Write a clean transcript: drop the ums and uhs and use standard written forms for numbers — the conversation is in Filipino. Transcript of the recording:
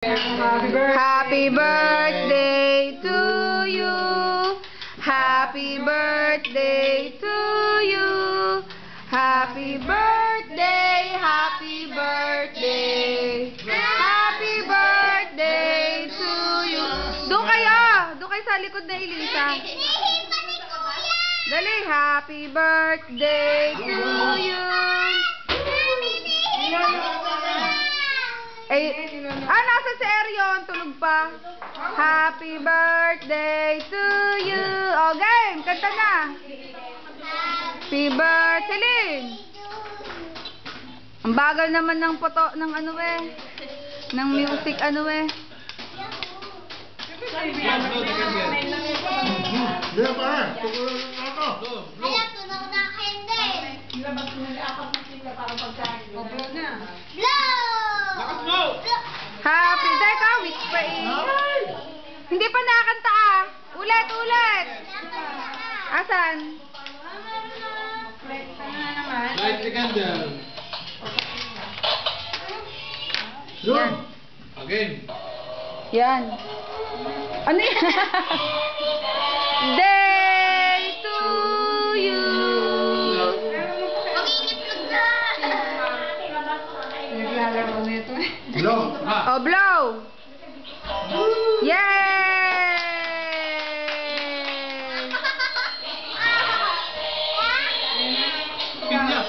Happy birthday to you. Happy birthday to you. Happy birthday, happy birthday. Happy birthday to you. Doon kayo. Doon kayo sa likod na Elisa. Dali, happy birthday to you. Nasa si Erion, tulog pa. Happy birthday to you. O, game, kanta na. Happy birthday, Celine. Ang bagal naman ng poto, ng ano ng music, Happy, teka, whisper Hindi pa nakakanta Ulit. Asan? Light the candle. Yan. Again. Yan. Ano yan? Day to you. Naglalaro na ito Blow. Oh, blow. Yay! Pinya.